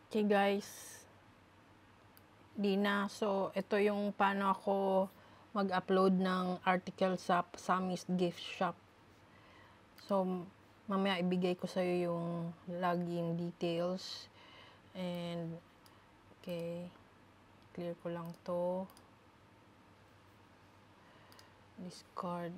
Okay guys, Dina. So, ito yung paano ako mag-upload ng article sa Sammy's Gift Shop. So, mamaya ibigay ko sa'yo yung login details. And, okay, clear ko lang to. Discard.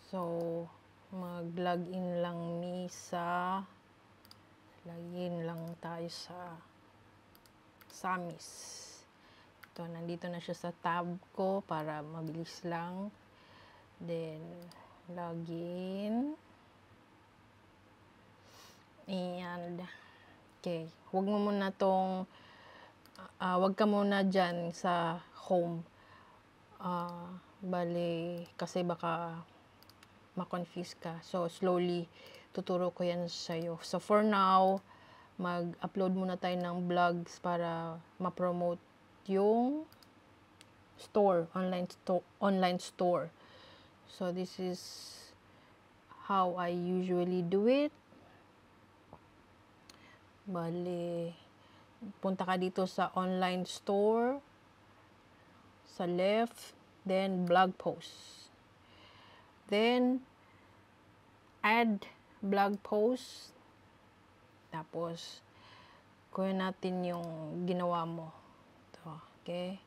So, mag-login lang login lang tayo sa Sammy's. Ito, nandito na siya sa tab ko para mabilis lang. Then, login. And, okay. Huwag mo muna tong, huwag ka muna dyan sa home. Bali, kasi baka ma-confuse ka. So, slowly, tuturo ko yan sa'yo. So, for now, mag-upload muna tayo ng vlogs para ma-promote yung store, online store. So, this is how I usually do it. Bali, punta ka dito sa online store, sa left, then blog post. Then, add blog post. Tapos, kunin natin yung ginawa mo. Ito, okay?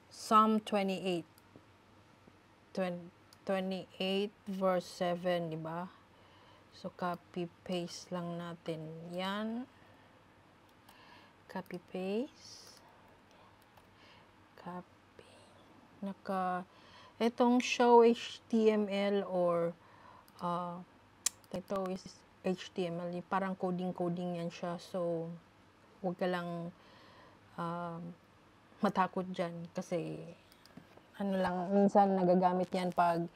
Psalm 28. 28 verse 7, diba? So, copy-paste lang natin yan. Copy-paste. Copy. Itong show HTML or ito is HTML, parang coding yan siya. So, huwag ka lang matakot dyan kasi minsan nagagamit yan pag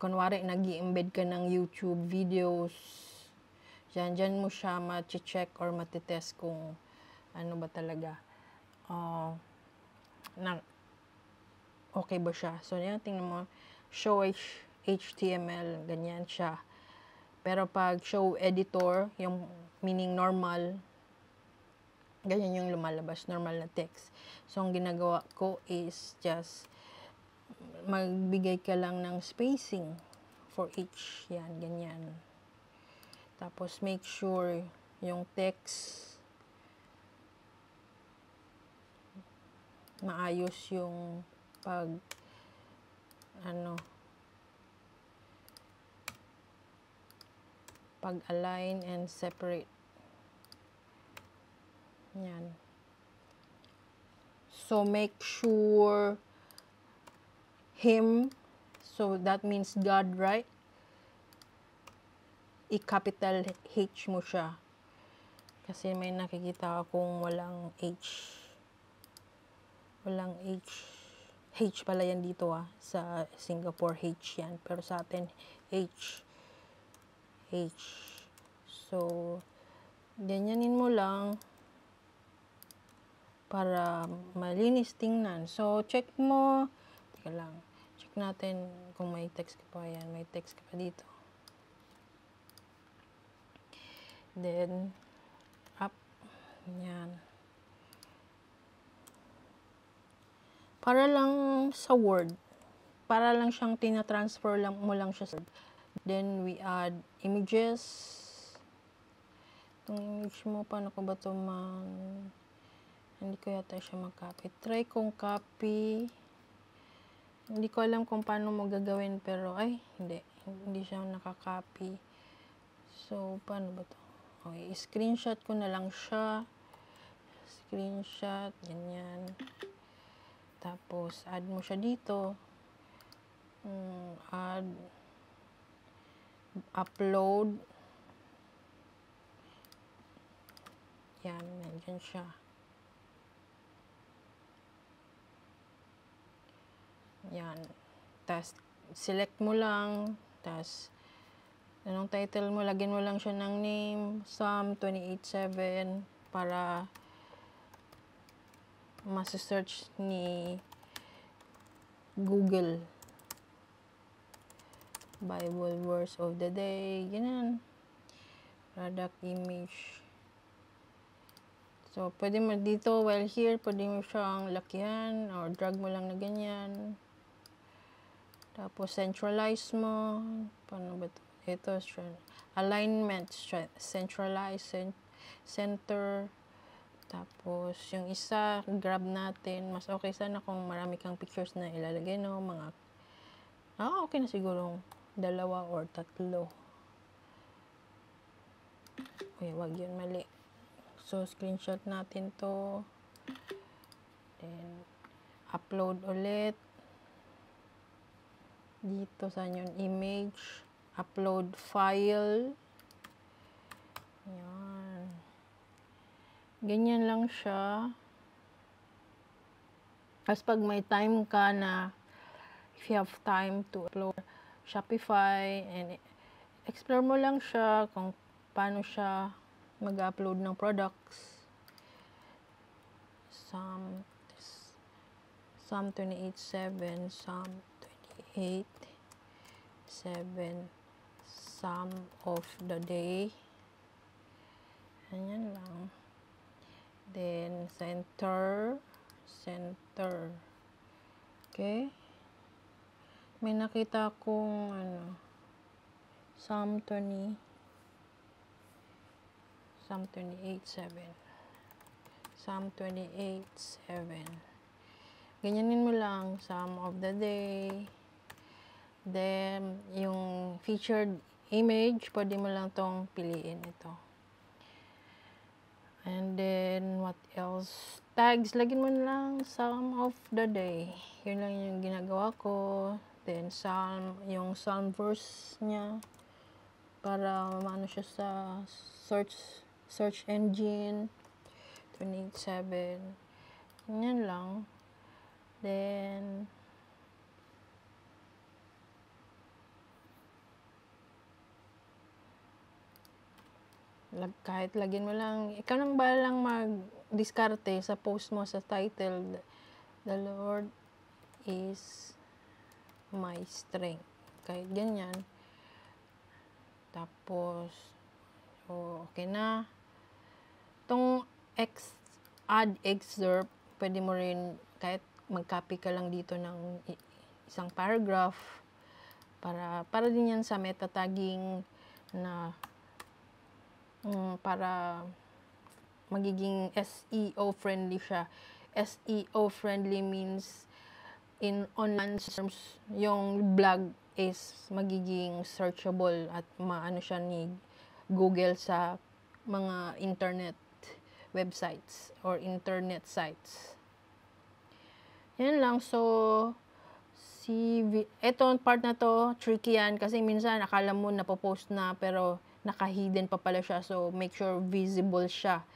kunwari nag-i-embed ka ng YouTube videos. Dyan mo siya ma-check or matitest kung ano ba talaga okay ba siya. So, yan, tingnan mo, show HTML, ganyan siya. Pero pag show editor, yung meaning normal, ganyan yung lumalabas, normal na text. So, ang ginagawa ko is just magbigay ka lang ng spacing for each. Yan, ganyan. Tapos, make sure yung text maayos yung pag-align and separate. Yan. So, make sure him, so that means God, right? I-capital H mo siya. Kasi may nakikita akong walang H. Walang H. H pala yan dito sa Singapore H yan. Pero sa atin H. So, ganyanin mo lang para malinis tingnan. So, check mo. Teka lang. Check natin kung may text ka pa. Yan, may text ka pa dito. Then, up. Yan. Para lang sa Word. Para lang siyang tina-transfer mo lang siya sa Word. Then, we add images. Itong image mo, paano ko ba ito hindi ko yata siya mag-copy. Try kong copy. Hindi ko alam kung paano mo gagawin, pero, hindi siya nakaka-copy. So, paano ba ito? Okay, screenshot ko na lang siya. Screenshot, ganyan. Tapos, add mo siya dito. Add, upload. Yan, nandyan siya. Yan. Tapos, select mo lang. Tapos, anong title mo? Lagyan mo lang siya ng name. Psalm 28:7 para masa-search ni Google. Bible verse of the day. Ganyan. Para product image. So, pwede mo dito, while here, pwede mo siyang lakihan or drag mo lang na ganyan. Tapos, centralize mo. Paano ba ito? Ito, alignment, centralize, center. Tapos, yung isa, grab natin. Mas okay sana kung marami kang pictures na ilalagay, no? Okay na siguro 2 or 3. Uy, wag yun, mali. So, screenshot natin to. Then, upload ulit. Dito sa yung image. Upload file. Yan. Ganyan lang siya. Tapos pag may time ka na, if you have time to upload Shopify, and explore mo lang siya kung paano siya mag-upload ng products. Some 28.7, some 28.7, some of the day. Ganyan lang. Then, center. Okay? May nakita akong, some 28.7. Some 28.7. Ganyanin mo lang, some of the day. Then, yung featured image, pwede mo lang tong piliin ito. And then, what else? Tags, lagyan mo lang some of the day. Yun lang yung ginagawa ko. Then, yung psalm verse niya. Para maano siya sa search engine. 27. Yan lang. Then, kahit lagyan mo lang, ikaw nang balang mag-diskarte sa post mo sa title, the Lord is my strength. Kahit ganyan. Tapos, okay na. Itong add excerpt, pwede mo rin, kahit mag-copy ka lang dito ng isang paragraph, para din yan sa meta tagging na para magiging SEO friendly siya. SEO friendly means in online terms, yung blog is magiging searchable at maano siya ni Google sa mga internet websites or internet sites. Yan lang. So, etong part na to, tricky yan kasi minsan akala mo napopost na pero naka-hidden pa pala siya. So, make sure visible siya.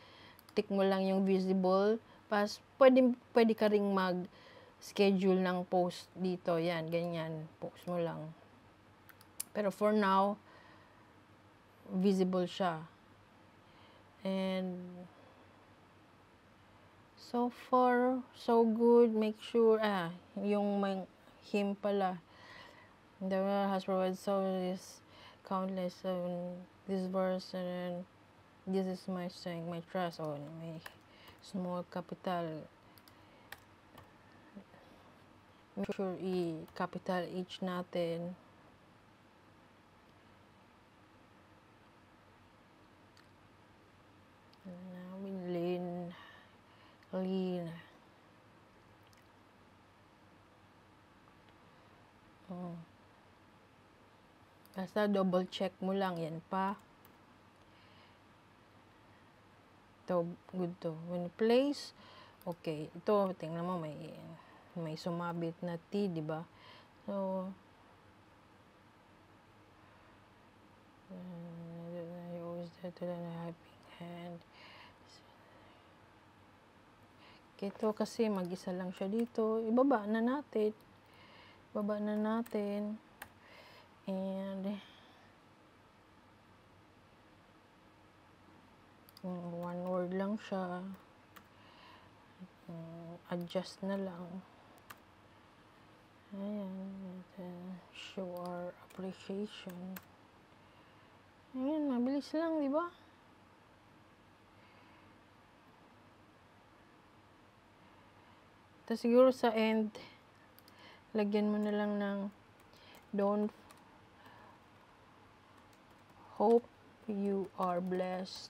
Tick mo lang yung visible. Pas, pwede ka ring mag-schedule ng post dito. Yan, ganyan. Post mo lang. Pero for now, visible siya. And, so far, so good. Make sure, yung may him pala. The Lord has provided so this countless this verse, and this is my strength, my trust, my small capital. Make sure i-capital H natin. Lean. Basta double check mo lang yan pa. Ito, good to. When you place, okay. Ito, tingnan mo, may sumabit na T, di ba? So, I always have to learn a helping hand. Ito kasi mag-isa lang siya dito. Ibaba na natin. And one word lang siya. Adjust na lang. Ayan. Show our appreciation. Ayan, mabilis lang, di ba? Tapos siguro sa end, lagyan mo na lang ng don't hope you are blessed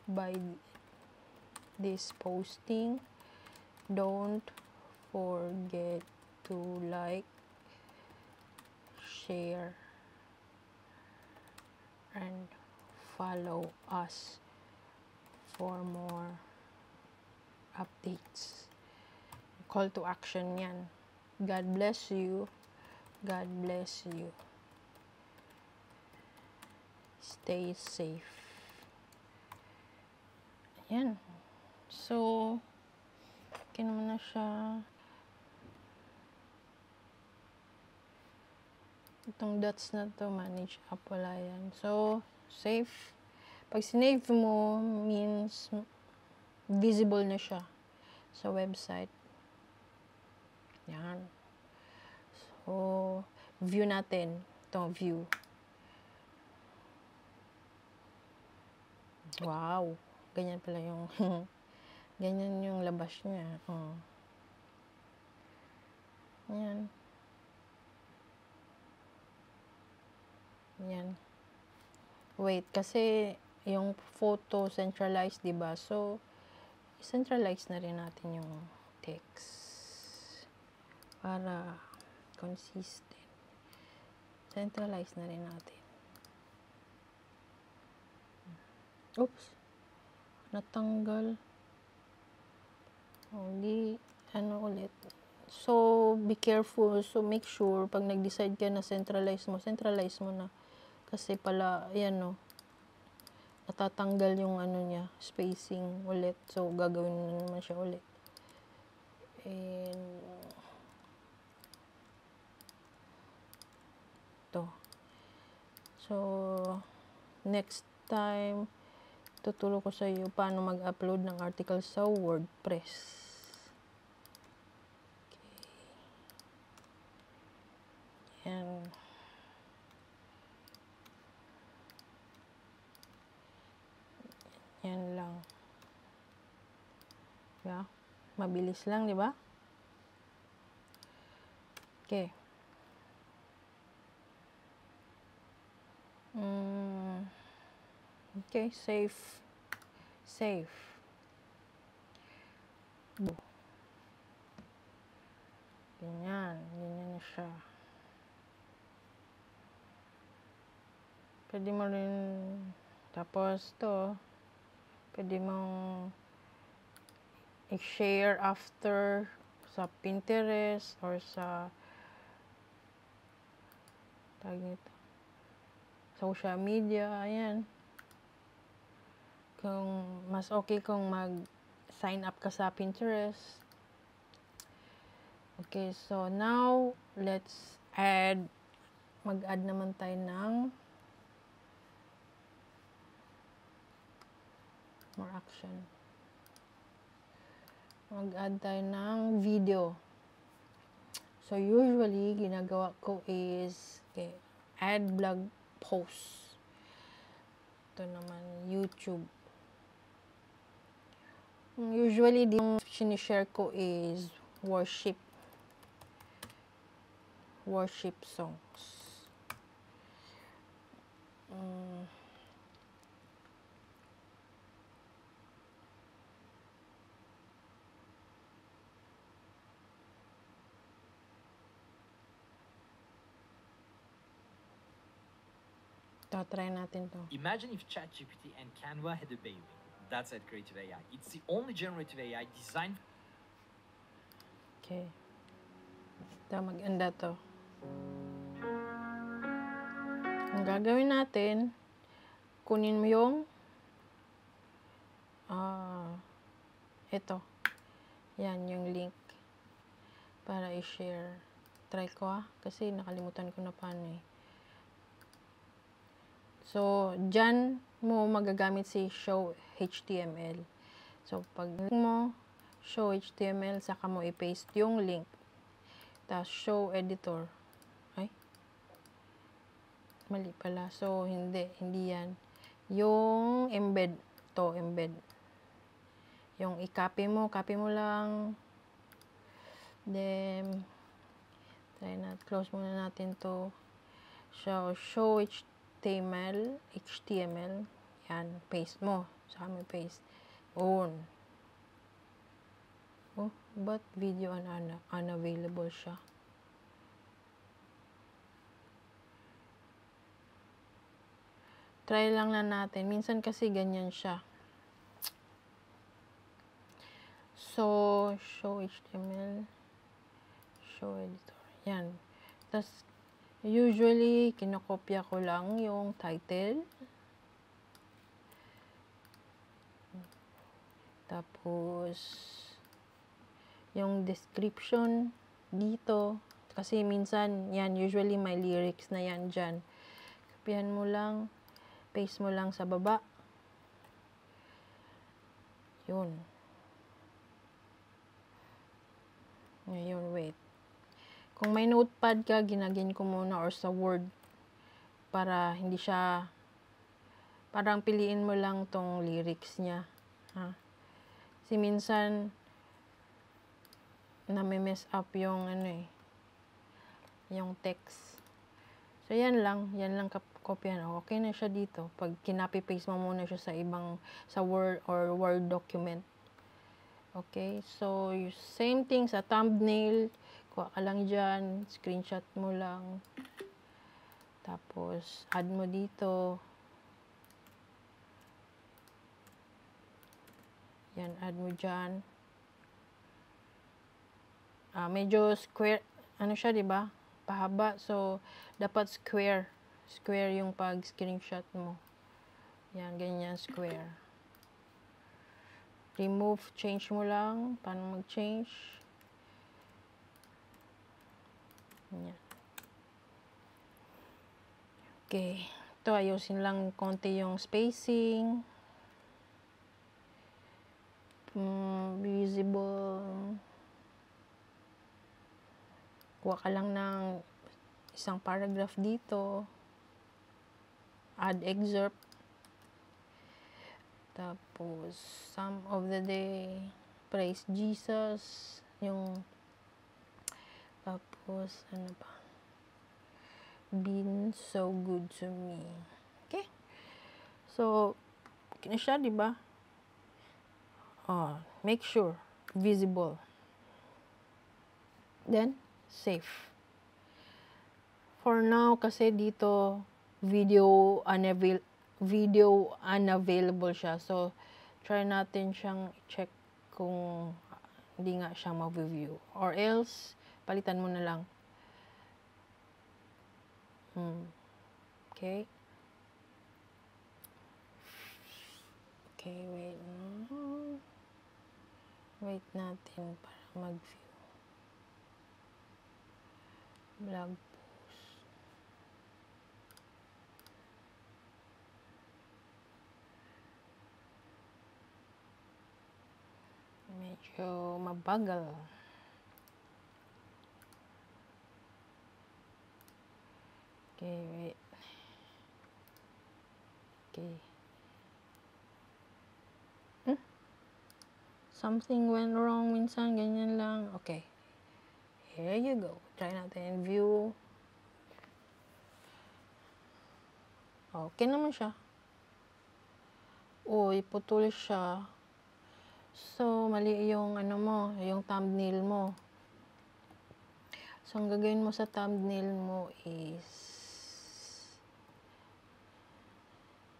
by this posting. Don't forget to like, share, and follow us for more updates. Call to action yan. God bless you. God bless you. Stay safe. Ayan. So, okay naman na siya. Itong dots na to, manage app, wala yan. So, save. Pag sinave mo, means visible na siya sa website. Yan. So, view natin. Ito, view. Wow. Ganyan pala yung ganyan yung labas niya. Oh. Yan. Yan. Wait, kasi yung photo centralized, diba? So, centralize na rin natin yung text para consistent. Centralize na rin natin. Oops. Natanggal. Hindi, ano ulit. So, be careful. So, make sure, pag nag-decide ka na centralize mo na. Kasi pala, ayan no, natatanggal yung ano niya, spacing ulit. So, gagawin na naman siya ulit. And, to. So, next time, tuturo ko sa iyo paano mag-upload ng article sa WordPress. Okay. Yan. Yan lang. Yeah. Mabilis lang, di ba? Okay. Okay, save. Save. Ganyan. Ganyan na siya. Pwede mo rin, tapos to, pwede mong i-share after sa Pinterest or sa tag nito, social media. Ayan. Kung mas okay kung mag-sign up ka sa Pinterest. Okay, so now, let's mag-add naman tayo ng more action. Mag-add tayo ng video. So, usually, ginagawa ko is, okay, add blog post. Ito naman, YouTube. Usually, yung sinishare ko is worship songs. Try natin to. Imagine if ChatGPT and Canva had a baby. That's at Creative AI. It's the only generative AI designed. Okay. Ito, mag-anda to. Ang gagawin natin, kunin mo yung ito. Yan, yung link para i-share. Try ko kasi nakalimutan ko na paano eh. So, dyan mo magagamit si show HTML. So, pag mo show HTML, saka mo i-paste yung link. Tapos, show editor. Ay, mali pala. So, hindi yan. Yung embed, embed. Yung i-copy mo lang Then, close muna natin to. So, show HTML. Yan, paste mo. Sa amin paste. On. Oh, but video unavailable siya? Try lang na natin. Minsan kasi ganyan siya. So, show HTML. Show editor. Yan. Tapos, usually, kinokopya ko lang yung title. Tapos, yung description dito. Kasi minsan, yan, usually may lyrics na yan dyan. Kopyahan mo lang. Paste mo lang sa baba. Yun. Ngayon, wait. Kung may notepad ka, ginagin ko muna or sa Word para hindi siya, parang piliin mo lang tong lyrics niya. Ha? Kasi minsan, nami-mess up yung yung text. So, yan lang kopyahan. Okay na siya dito. Pag kinapi-paste mo muna siya sa Word or Word document. Okay, so same thing sa thumbnail. Kuha ka lang dyan, screenshot mo lang. Tapos, add mo dito. Yan, add mo dyan. Medyo square, siya, diba? Pahaba, so, dapat square. Square yung pag-screenshot mo. Yan, ganyan, square. Remove, change mo lang. Paano mag-change? Yan. Okay. Ito, ayusin lang konti yung spacing. Visible. Kuha ka lang ng isang paragraph dito. Add excerpt. Tapos, some of the day, praise Jesus. Tapos, ano pa? Been so good to me. Okay? So, kina siya, diba? Make sure, visible. Then, save. For now, kasi dito, video unavailable siya. So, try natin siyang check kung hindi nga siya mag-view. Or else, palitan mo na lang. Okay. Okay, wait. Wait natin para mag-view. Blog post. Medyo mabagal. Okay, wait. Okay. Something went wrong minsan, ganyan lang. Okay. Here you go. Try natin view. Okay naman siya. Putol siya. So, mali yung yung thumbnail mo. So, ang gagawin mo sa thumbnail mo is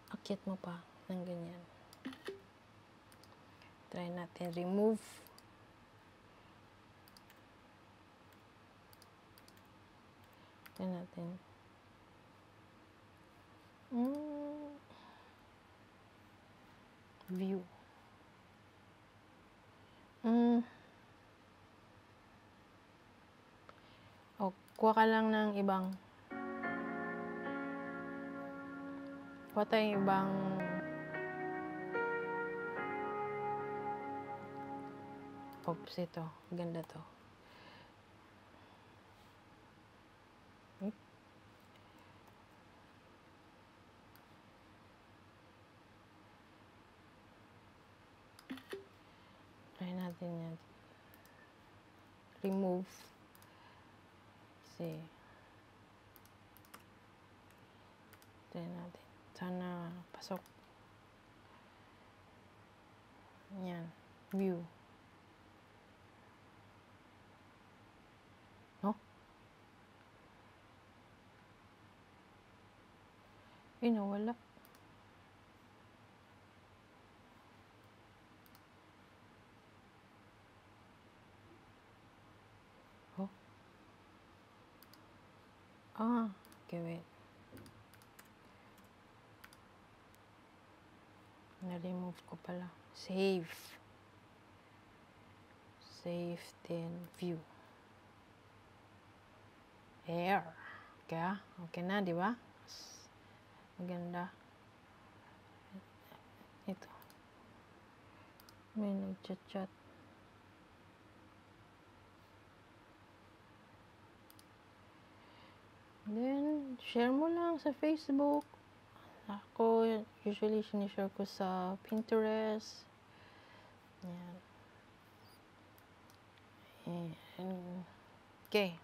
akyat mo pa ng ganyan. Try natin remove. Try natin. View. Kuha ka lang ng ibang. Kuha tayong ibang. Oops, ito. Ganda to. Try natin yan. remove. Kasi, tignan natin. Sana pasok. Yan. View. No? Eh, nawala. Oh. Ah, okay, wait. Na-remove ko pala. Save. Save, then view. There. Okay, okay na, di ba? Maganda. Ito. May nag-chat-chat. Then, share mo lang sa Facebook. Ako, usually, sinishare ko sa Pinterest. Yan. Okay.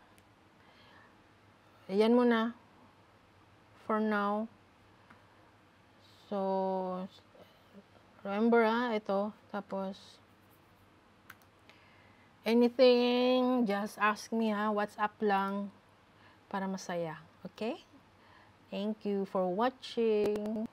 Ayan muna. For now. So, remember ito. Tapos, anything, just ask me WhatsApp lang para masaya. Okay? Thank you for watching.